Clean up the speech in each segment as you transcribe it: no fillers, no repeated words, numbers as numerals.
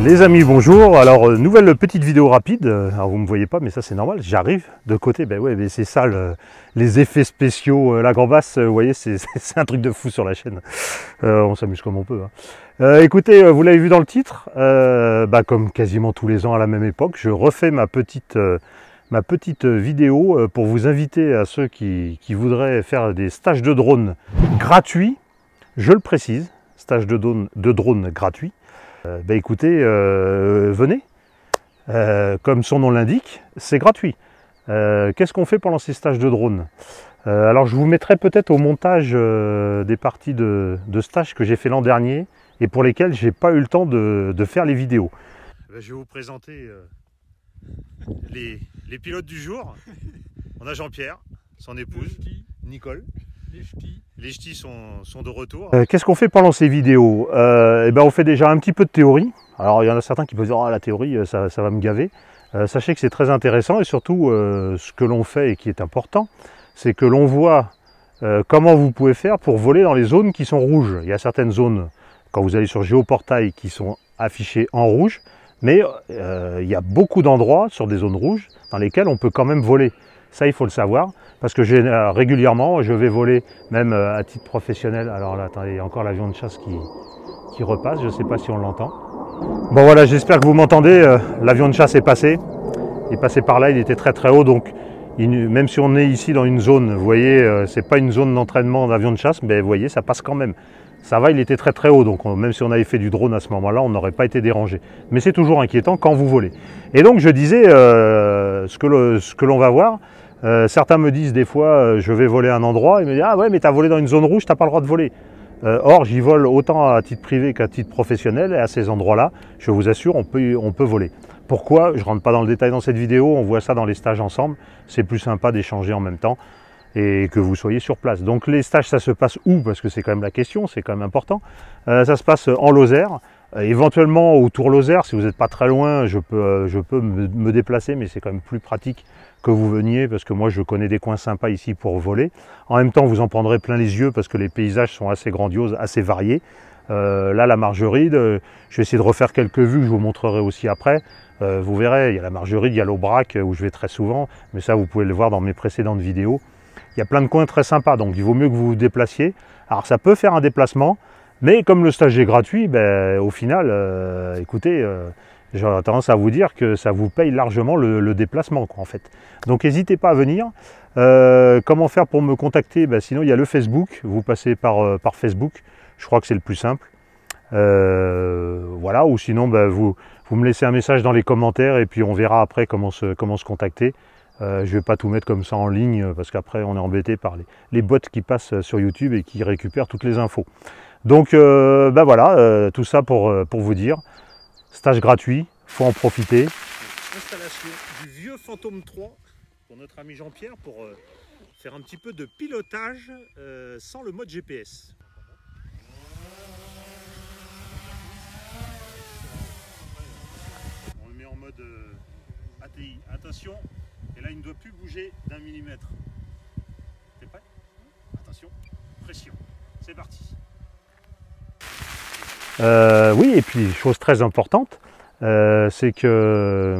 Les amis, bonjour. Alors, nouvelle petite vidéo rapide. Alors, vous ne me voyez pas, mais ça c'est normal. J'arrive de côté. Ben ouais, mais c'est ça, les effets spéciaux. La grand basse, vous voyez, c'est un truc de fou sur la chaîne. On s'amuse comme on peut. Hein. Écoutez, vous l'avez vu dans le titre. Comme quasiment tous les ans à la même époque, je refais ma petite vidéo pour vous inviter à ceux qui voudraient faire des stages de drone gratuits. Je le précise, stage de drone gratuit. Écoutez, venez, comme son nom l'indique, c'est gratuit. Qu'est-ce qu'on fait pendant ces stages de drone? Alors je vous mettrai peut-être au montage des parties de stages que j'ai fait l'an dernier et pour lesquels j'ai pas eu le temps de faire les vidéos. Je vais vous présenter les pilotes du jour. On a Jean-Pierre, son épouse, Nicole. Les ch'tis sont de retour. Qu'est-ce qu'on fait pendant ces vidéos? On fait déjà un petit peu de théorie. Alors il y en a certains qui peuvent dire la théorie ça va me gaver. Sachez que c'est très intéressant et surtout ce que l'on fait et qui est important, c'est que l'on voit comment vous pouvez faire pour voler dans les zones qui sont rouges. Il y a certaines zones, quand vous allez sur Géoportail, qui sont affichées en rouge, mais il y a beaucoup d'endroits sur des zones rouges dans lesquels on peut quand même voler. Ça, il faut le savoir, parce que régulièrement, je vais voler, même à titre professionnel. Alors là, attendez, il y a encore l'avion de chasse qui repasse, je ne sais pas si on l'entend. Bon voilà, j'espère que vous m'entendez, l'avion de chasse est passé. Il est passé par là, il était très très haut, donc même si on est ici dans une zone, vous voyez, c'est pas une zone d'entraînement d'avion de chasse, mais vous voyez, ça passe quand même. Ça va, il était très très haut, donc même si on avait fait du drone à ce moment-là, on n'aurait pas été dérangé. Mais c'est toujours inquiétant quand vous volez. Et donc je disais, ce que l'on va voir, certains me disent des fois, je vais voler un endroit, ils me disent, ah ouais, mais tu as volé dans une zone rouge, tu n'as pas le droit de voler. Or, j'y vole autant à titre privé qu'à titre professionnel, et à ces endroits-là, je vous assure, on peut voler. Pourquoi? Je ne rentre pas dans le détail dans cette vidéo, on voit ça dans les stages ensemble, c'est plus sympa d'échanger en même temps, et que vous soyez sur place. Donc les stages, ça se passe où? Parce que c'est quand même la question, c'est quand même important. Ça se passe en Lozère, éventuellement autour Lozère, si vous n'êtes pas très loin, je peux me déplacer, mais c'est quand même plus pratique que vous veniez, parce que moi je connais des coins sympas ici pour voler. En même temps, vous en prendrez plein les yeux, parce que les paysages sont assez grandioses, assez variés. Là, la Margeride, je vais essayer de refaire quelques vues que je vous montrerai aussi après. Vous verrez, il y a la Margeride, il y a l'Aubrac, où je vais très souvent, mais ça vous pouvez le voir dans mes précédentes vidéos. Il y a plein de coins très sympas, donc il vaut mieux que vous vous déplaciez. Alors ça peut faire un déplacement, mais comme le stage est gratuit, au final, écoutez, j'aurais tendance à vous dire que ça vous paye largement le déplacement, quoi, en fait. Donc n'hésitez pas à venir. Comment faire pour me contacter? Sinon il y a le Facebook, vous passez par Facebook, je crois que c'est le plus simple. Voilà, ou sinon vous me laissez un message dans les commentaires et puis on verra après comment se contacter. Je ne vais pas tout mettre comme ça en ligne parce qu'après on est embêté par les bots qui passent sur YouTube et qui récupèrent toutes les infos. Donc voilà, tout ça pour vous dire, stage gratuit, faut en profiter. Installation du vieux Phantom 3 pour notre ami Jean-Pierre pour faire un petit peu de pilotage sans le mode GPS. On le met en mode ATI, attention. Et là, il ne doit plus bouger d'1 millimètre. T'es prêt? Attention, pression. C'est parti. Oui, et puis, chose très importante, c'est que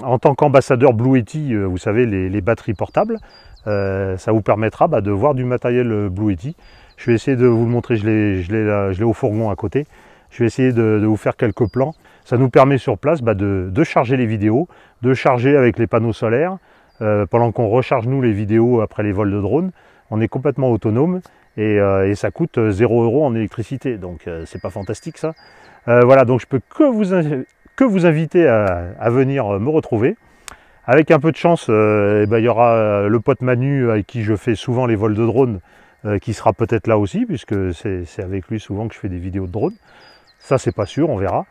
en tant qu'ambassadeur Blue Yeti, vous savez, les batteries portables, ça vous permettra de voir du matériel Blue Yeti. Je vais essayer de vous le montrer, je l'ai au fourgon à côté. Je vais essayer de vous faire quelques plans. Ça nous permet sur place de charger les vidéos, de charger avec les panneaux solaires. Pendant qu'on recharge nous les vidéos après les vols de drone, on est complètement autonome et ça coûte 0 € en électricité. Donc c'est pas fantastique ça. Voilà, donc je peux que vous inviter à venir me retrouver. Avec un peu de chance, il y aura le pote Manu avec qui je fais souvent les vols de drone qui sera peut-être là aussi, puisque c'est avec lui souvent que je fais des vidéos de drone. Ça c'est pas sûr, on verra.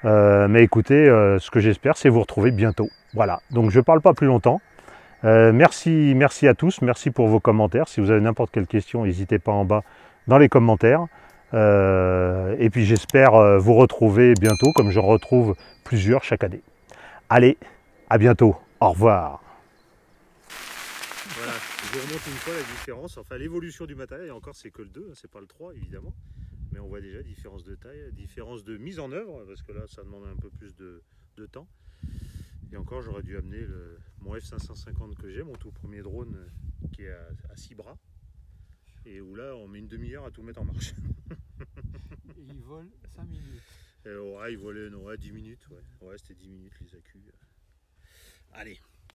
Mais écoutez, ce que j'espère, c'est vous retrouver bientôt. Voilà, donc je ne parle pas plus longtemps. Merci à tous, merci pour vos commentaires. Si vous avez n'importe quelle question, n'hésitez pas en bas dans les commentaires. Et puis j'espère vous retrouver bientôt, comme je retrouve plusieurs chaque année. Allez, à bientôt, au revoir. Voilà, je vous remonte une fois la différence, enfin l'évolution du matériel, et encore c'est que le 2, c'est pas le 3 évidemment. Mais on voit déjà différence de taille, différence de mise en œuvre, parce que là ça demande un peu plus de temps. Et encore, j'aurais dû amener mon F550 que j'ai, mon tout premier drone qui est à 6 bras. Et où là, on met une demi-heure à tout mettre en marche. Et il vole 5 minutes. Et ouais, il volait 10 minutes. Ouais, c'était 10 minutes les accus. Allez.